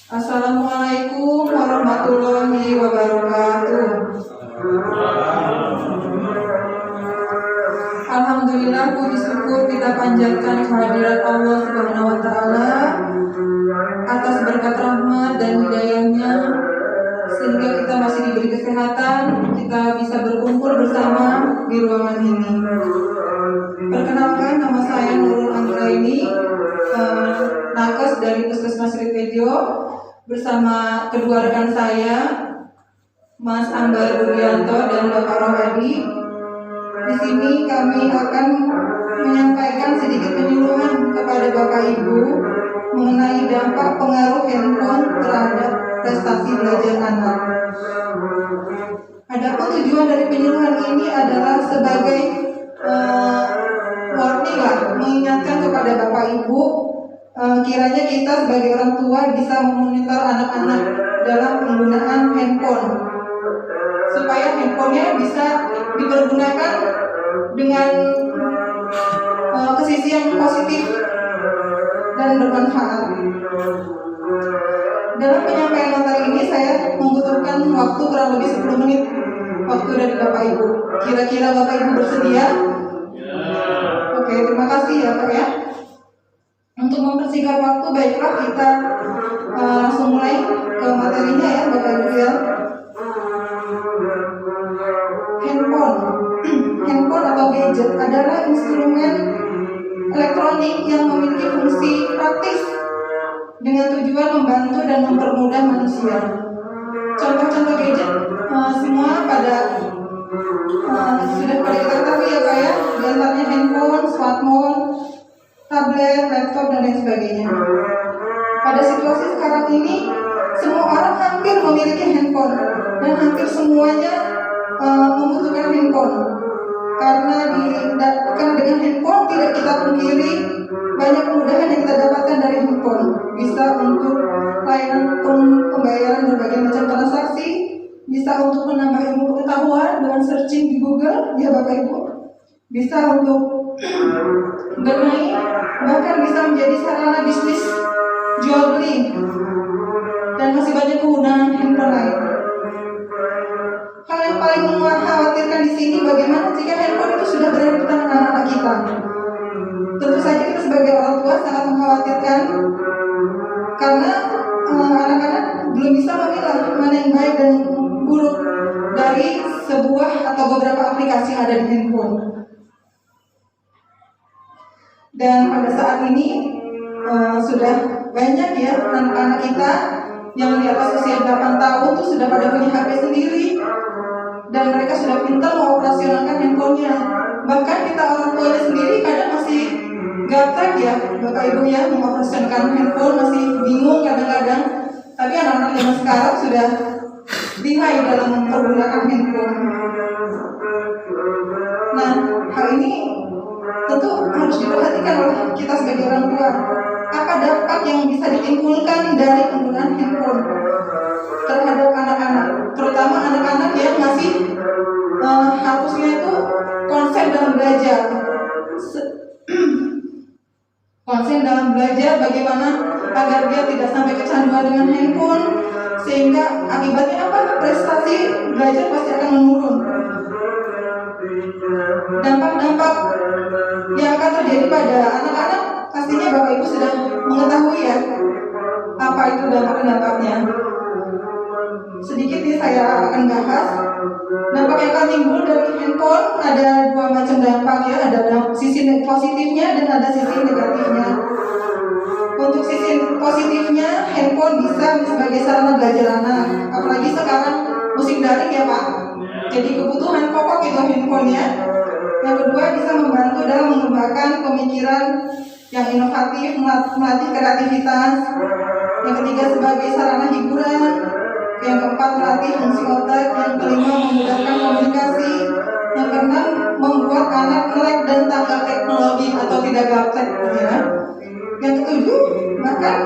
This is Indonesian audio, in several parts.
Assalamualaikum warahmatullahi wabarakatuh. Alhamdulillah, puji syukur kita panjatkan kehadirat Allah Subhanahu wa Ta'ala atas berkat rahmat dan hidayahnya, sehingga kita masih diberi kesehatan, kita bisa berkumpul bersama di ruangan ini. Perkenalkan, nama saya Nurul Anggraini, nakes dari Puskesmas Ritejo, bersama kedua rekan saya, Mas Ambar Budianto dan Bapak Rohadi. Di sini kami akan menyampaikan sedikit penyuluhan kepada Bapak Ibu mengenai dampak pengaruh handphone terhadap prestasi belajar anak. Adapun tujuan dari penyuluhan ini adalah sebagai warning lah, mengingatkan kepada Bapak Ibu, kiranya kita sebagai orang tua bisa memonitor anak-anak dalam penggunaan handphone, supaya handphonenya bisa dipergunakan dengan ke sisi yang positif dan bermanfaat. Dalam penyampaian materi ini saya membutuhkan waktu kurang lebih 10 menit waktu dari Bapak Ibu. Kira-kira Bapak Ibu bersedia? Oke, terima kasih ya Pak ya. Untuk mempersingkat waktu, baiklah kita langsung mulai ke materinya ya Bapak Ibu ya. Handphone atau gadget adalah instrumen elektronik yang memiliki fungsi praktis dengan tujuan membantu dan mempermudah manusia. Contoh-contoh gadget semua sudah pada kita ketahui ya Pak ya, di antaranya handphone, smartphone, tablet, laptop dan lain sebagainya. Pada situasi sekarang ini, semua orang hampir memiliki handphone dan hampir semuanya membutuhkan handphone. Karena dengan handphone tidak kita pungkiri banyak kemudahan yang kita dapatkan dari handphone. Bisa untuk layanan pembayaran berbagai macam transaksi, bisa untuk menambah ilmu pengetahuan dengan searching di Google, ya Bapak Ibu. Bisa untuk bermain, bahkan bisa menjadi sarana bisnis jual beli, dan masih banyak kegunaan handphone lain. Hal yang paling mengkhawatirkan di sini, bagaimana jika handphone itu sudah berada di tangan anak-anak kita. Tentu saja kita sebagai orang tua sangat mengkhawatirkan, karena anak-anak belum bisa memilah mana yang baik dan buruk dari sebuah atau beberapa aplikasi yang ada di handphone. Dan pada saat ini sudah banyak ya anak-anak kita yang di atas usia 8 tahun tuh sudah pada punya HP sendiri, dan mereka sudah pintar mengoperasionalkan handphonenya. Bahkan kita orang tuanya sendiri kadang masih gaptek ya Bapak Ibu ya, mengoperasionalkan handphone, masih bingung kadang-kadang. Tapi anak-anak zaman sekarang sudah lihai dalam menggunakan handphone. Nah, hal ini tentu harus diperhatikan oleh kita sebagai orang tua. Apa dampak yang bisa ditimbulkan dari penggunaan handphone terhadap anak-anak, terutama anak-anak yang masih harusnya itu konsen dalam belajar. Konsen dalam belajar, bagaimana agar dia tidak sampai kecanduan dengan handphone, sehingga akibatnya apa? Prestasi belajar pasti akan menurun. Dampak-dampak yang akan terjadi pada anak-anak pastinya Bapak Ibu sudah mengetahui ya, apa itu dampak-dampaknya. Sedikit nih saya akan bahas dampak yang akan timbul dari handphone. Ada dua macam dampak ya, ada sisi positifnya dan ada sisi negatifnya. Untuk sisi positifnya, handphone bisa sebagai sarana belajar anak, apalagi sekarang musim daring ya Pak. Jadi kebutuhan pokok itu handphonenya. Yang kedua, bisa membantu dalam mengembangkan pemikiran yang inovatif, melatih kreativitas. Yang ketiga, sebagai sarana hiburan. Yang keempat, melatih fungsi otak. Yang kelima, memudahkan komunikasi. Yang keenam, membuat anak melek dan tanggap teknologi atau tidak gaptek ya. Yang ketujuh, bahkan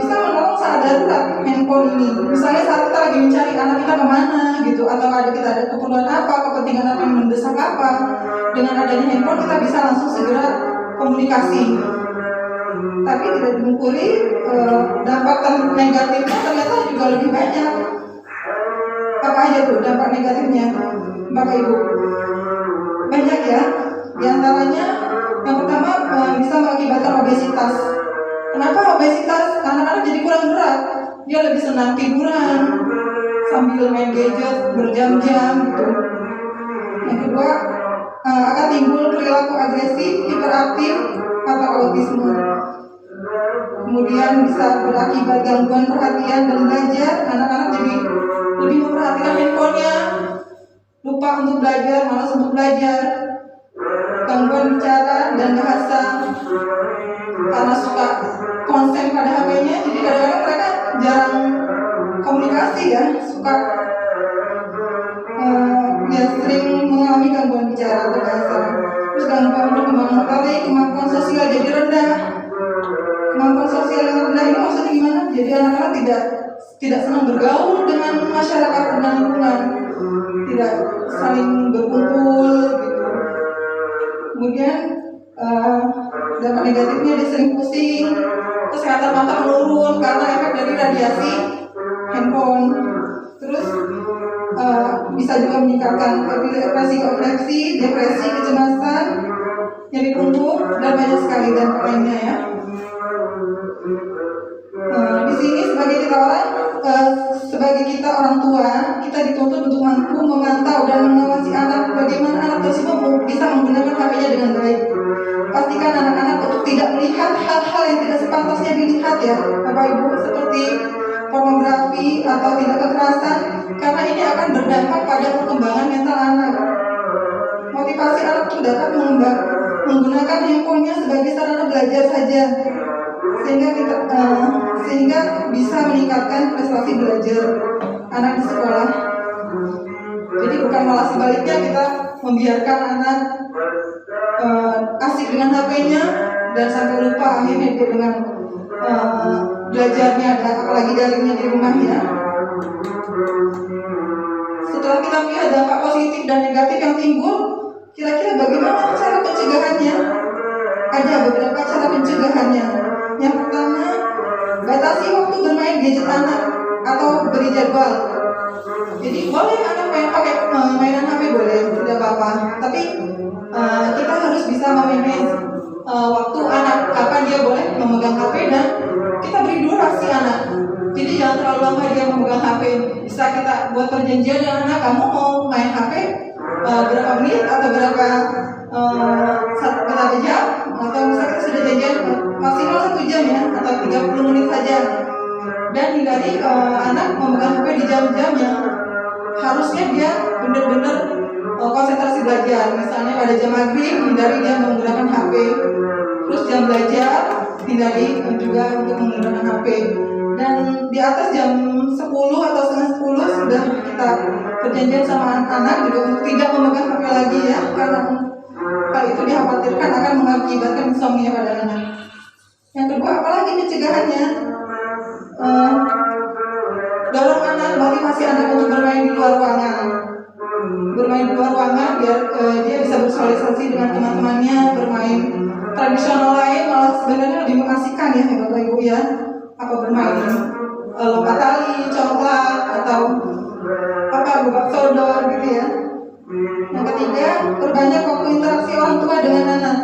bisa menolong saat darurat handphone ini. Misalnya saat kita lagi mencari anak kita kemana gitu, atau kita ada keperluan apa, kepentingan apa yang mendesak apa, dengan adanya handphone kita bisa langsung segera komunikasi. Tapi tidak dimungkiri dampak negatifnya ternyata juga lebih banyak. Apa aja tuh dampak negatifnya, Bapak Ibu? Banyak ya. Di antaranya yang pertama bisa mengakibatkan obesitas. Kenapa obesitas? Anak-anak jadi kurang gerak. Dia lebih senang tiduran sambil main gadget berjam-jam gitu. Yang kedua, akan timbul perilaku agresif, hiperaktif, atau autisme. Kemudian bisa berakibat gangguan perhatian dan belajar. Anak-anak jadi lebih memperhatikan handphonenya, lupa untuk belajar, malas untuk belajar. Gangguan bicara dan bahasa, karena suka konsen pada HP-nya, jadi kadang-kadang mereka jarang komunikasi ya, suka ya sering mengalami gangguan bicara atau bahasa. Terus gangguan perkembangan motorik, kemampuan sosial jadi rendah. Kemampuan sosial yang rendah ini maksudnya gimana? Jadi anak-anak tidak senang bergaul dengan masyarakat dan lingkungan, tidak saling berkumpul gitu. Kemudian dampak negatifnya dia sering pusing, kesehatan mata menurun karena efek dari radiasi handphone. Terus bisa juga meningkatkan epilepsi, depresi, kecemasan, nyeri punggung, dan banyak sekali dampak lainnya ya. Di sini sebagai kita orang tua, kita dituntut untuk mampu memantau dan mengawasi anak, bagaimana anak tersebut bisa menggunakan HP-nya dengan baik. Pastikan anak-anak untuk tidak melihat hal-hal yang tidak sepantasnya dilihat ya, Bapak Ibu, seperti pornografi atau tindak kekerasan, karena ini akan berdampak pada perkembangan mental anak. Motivasi anak itu dapat menggunakan handphonenya sebagai sarana belajar saja, sehingga bisa meningkatkan prestasi belajar anak di sekolah. Jadi bukan malah sebaliknya, kita membiarkan anak asik dengan HP-nya dan sampai lupa akhirnya dia dengan belajarnya, apalagi daringnya di rumah ya. Setelah kita melihat dampak positif dan negatif yang timbul, kira-kira bagaimana cara pencegahannya? Ada beberapa cara pencegahannya. Yang pertama, batasi waktu bermain gadget anak atau beri jadwal. Jadi boleh anak pakai mainan HP, boleh, tidak apa-apa. Tapi kita harus bisa memanage waktu anak, kapan dia boleh memegang HP, dan kita beri durasi anak. Jadi jangan terlalu lama dia memegang HP. Bisa kita buat perjanjian dengan anak, kamu mau main HP berapa menit atau berapa jam, atau misalnya kita sudah janjian maksimal 1 jam ya, atau 30 menit saja. Dan hindari anak memegang HP di jam-jam yang harusnya dia benar-benar konsentrasi belajar. Misalnya pada jam maghrib, hindari dia menggunakan HP. Terus jam belajar, hindari juga untuk menggunakan HP. Dan di atas jam 10 atau setengah 10 sudah kita perjanjian sama anak juga untuk tidak memegang HP lagi ya, karena hal itu dikhawatirkan akan mengakibatkan insomnia pada anak. Yang kedua, apalagi pencegahannya? Dorong anak, motivasi anak untuk bermain di luar ruangan. Bermain di luar ruangan biar dia bisa bersosialisasi dengan teman-temannya. Bermain tradisional lain malah sebenarnya lebih mengasihkan ya Bapak Ibu ya. Apa bermain lompat tali, coklat, atau bubak sodor gitu ya. Yang ketiga, perbanyak waktu interaksi orang tua dengan anak.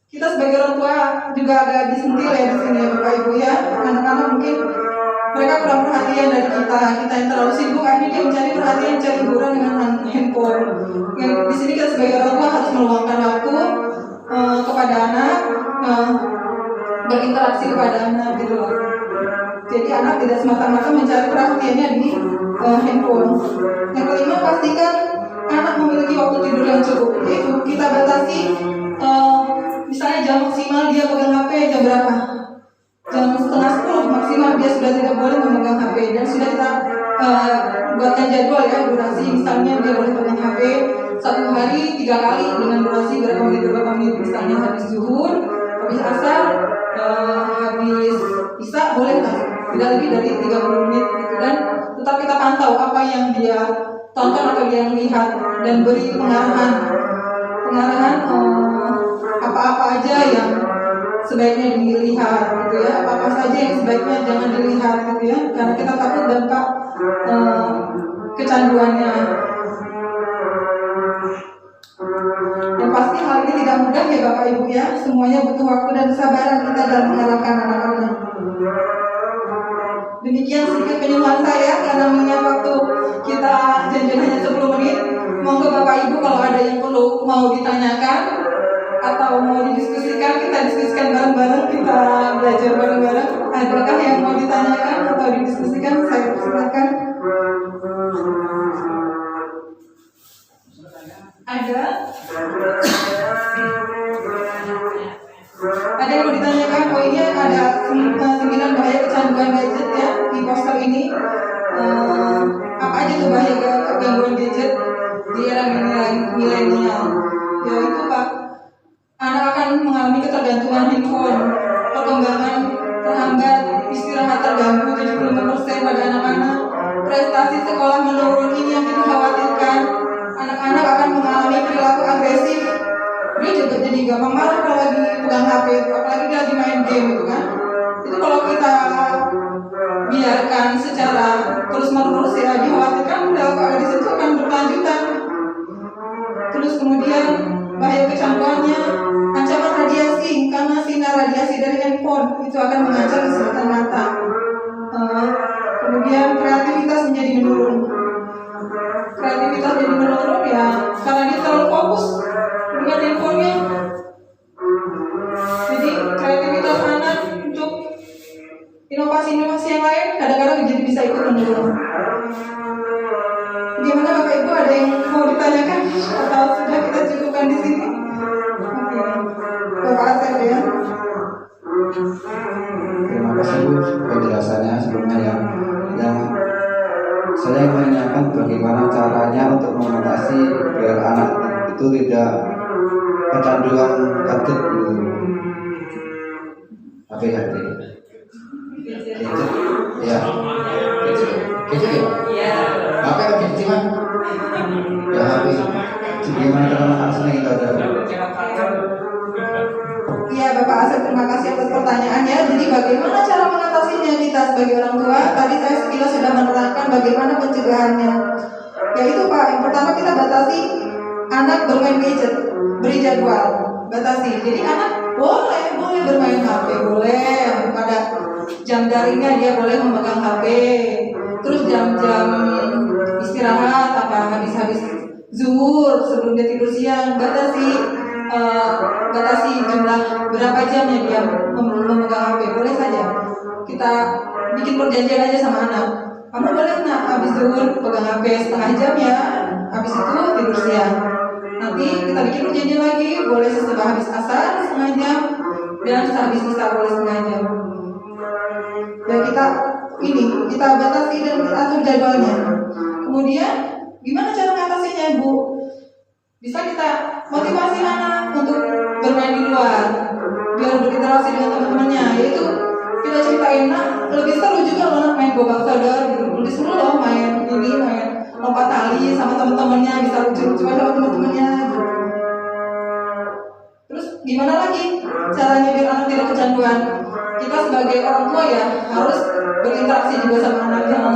Kita sebagai orang tua juga agak disentil ya di sini ya Bapak Ibu ya. Anak-anak mungkin mereka kurang perhatian dari kita yang terlalu sibuk, akhirnya dia mencari perhatian, cari hiburan dengan handphone. Yang di sini kita sebagai orang tua harus meluangkan waktu kepada anak, berinteraksi kepada anak gitu loh. Jadi anak tidak semata-mata mencari perhatiannya di handphone. Yang kelima, pastikan anak memiliki waktu tidur yang cukup. Yaitu kita batasi misalnya jam maksimal dia pegang HP jam berapa? Jam setengah 10 maksimal dia sudah tidak boleh memegang HP. Dan sudah kita buatkan jadwal ya, durasi. Misalnya dia boleh pegang HP 1 hari 3 kali dengan durasi berapa menit. Misalnya habis zuhur, habis asar, habis isya boleh lah, tidak lebih dari 30 menit gitu. Dan tetap kita pantau apa yang dia tonton atau dia lihat, dan beri pengarahan apa-apa aja yang sebaiknya dilihat gitu ya, apa saja yang sebaiknya jangan dilihat gitu ya, karena kita takut dampak kecanduannya. Yang pasti hal ini tidak mudah ya Bapak Ibu ya, semuanya butuh waktu dan kesabaran kita dalam mengarahkan anak-anak. Demikian sedikit penyuluhan saya, karena mengingat waktu kita janjian hanya 10 menit. Monggo Bapak Ibu kalau ada yang perlu mau ditanyakan atau mau didiskusikan, kita diskusikan bareng-bareng, kita belajar bareng-bareng. Adakah yang mau ditanyakan atau didiskusikan? Saya persilakan. Ada? Ada yang mau ditanyakan? Oh ini ada 9 bahaya kecanduan gadget ya di poster ini. Apa aja tuh bahaya gangguan gadget di era milenial? Yaitu Pak, anak akan mengalami ketergantungan handphone, perkembangan terhambat, istirahat terganggu 75% pada anak-anak, prestasi sekolah menurun. Ini yang kita khawatirkan. Anak-anak akan mengalami perilaku agresif. Dia juga jadi gampang marah kalau lagi pegang HP, apalagi dia lagi main game gitu kan. Itu kalau kita biarkan secara terus-menerus ya, dikhawatirkan perilaku agresif itu akan berkelanjutan. Terus kemudian bahaya kecanduannya, ancaman radiasi, karena sinar radiasi dari handphone itu akan mengancam kesehatan mata. Kemudian kreativitas menjadi menurun. Kreativitas jadi menurun ya, karena dia terlalu fokus dengan handphonenya. Jadi kreativitas anak untuk inovasi-inovasi yang lain kadang-kadang jadi bisa ikut menurun. Gimana Bapak Ibu, ada yang mau ditanyakan atau sudah kita cukupkan di sini? Oke. Bapak Asep ya. Terima kasih Bu penjelasannya sebelumnya yang saya menanyakan bagaimana caranya untuk mengatasi biar anak itu tidak kecanduan gadget gitu. HP. Ya. Gadget ya? Iya. HP apa gadget Mas? Ya HP. Gimana cara mengatasinya kita ada? Iya Bapak Asep, terima kasih atas pertanyaannya. Jadi bagaimana cara mengatasinya kita sebagai orang tua? Tadi saya sekilas sudah menerangkan bagaimana pencegahannya. Yaitu Pak, yang pertama kita batasi anak bermain gadget, beri jadwal, batasi. Jadi anak boleh bermain HP, boleh pada jam daringnya dia boleh memegang HP. Terus jam-jam istirahat, apa habis zuhur sebelum dia tidur siang, batasi jumlah berapa jamnya dia memegang HP, boleh saja. Kita bikin perjanjian aja sama anak. Kamu boleh nak habis zuhur pegang HP setengah jam ya, habis itu tidur siang. Nanti kita bikin perjanjian lagi, boleh setelah habis asar setengah jam dan sehabis isya boleh setengah jam. Dan kita batasi dan kita atur jadwalnya. Kemudian gimana cara mengatasinya Bu? Bisa kita motivasi anak untuk bermain di luar, biar berinteraksi dengan teman-temannya. Yaitu kita ceritain, nah lebih seru juga loh main gobang sodor gitu. Lebih seru loh main lompat tali sama teman-temannya, bisa lucu-lucuan sama teman-temannya. Gitu. Terus gimana lagi caranya biar anak tidak kecanduan? Kita sebagai orang tua ya harus berinteraksi juga sama anak, jangan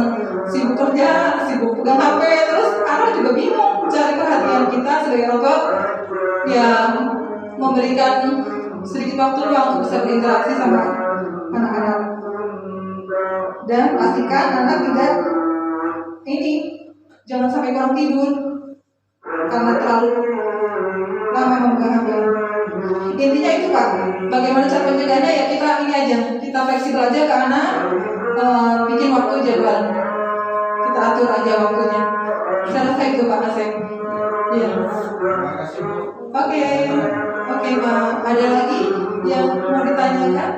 sibuk kerja, sibuk pegang HP, terus anak juga bingung cari perhatian kita sebagai orang tua. Ya memberikan sedikit waktu luang untuk bisa berinteraksi sama anak-anak. Dan pastikan anak tidak jangan sampai kurang tidur karena terlalu lama memegang HP. Intinya itu Pak, bagaimana cara pencegahannya ya kita ini aja, kita fleksibel aja ke anak, bikin waktu jadwal, kita atur aja waktunya. Saya rasa itu Pak Asep. Ya. Oke Pak. Ada lagi yang mau ditanyakan?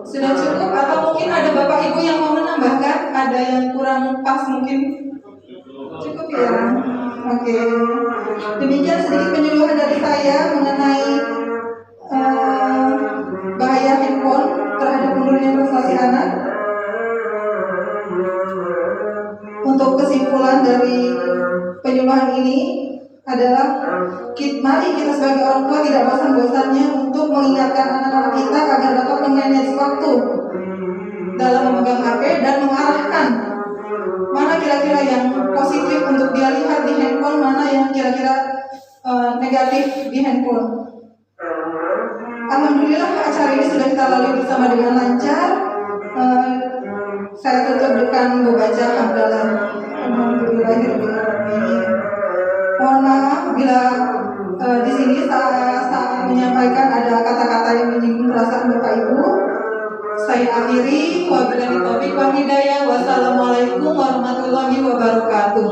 Sudah cukup atau mungkin ada Bapak Ibu yang mau menambahkan? Ada yang kurang pas mungkin? Cukup ya. Oke. Demikian sedikit penyuluhan dari saya mengenai bahaya handphone terhadap menurunnya prestasi anak. Untuk kesimpulan dari penyuluhan ini, adalah mari kita sebagai orang tua tidak bosan-bosannya untuk mengingatkan anak-anak kita agar dapat memanage waktu dalam memegang HP dan mengarahkan mana kira-kira yang positif untuk dia lihat di handphone, mana yang kira-kira negatif di handphone. Alhamdulillah acara ini sudah kita lalui bersama dengan lancar. Saya tutup dengan membaca hamdalah. Alhamdulillahirobbilalamin. Mohon maaf bila di sini saya menyampaikan ada kata-kata yang menyinggung perasaan Bapak Ibu. Saya akhiri, wabillahi taufiq wal hidayah. Wassalamualaikum warahmatullahi wabarakatuh.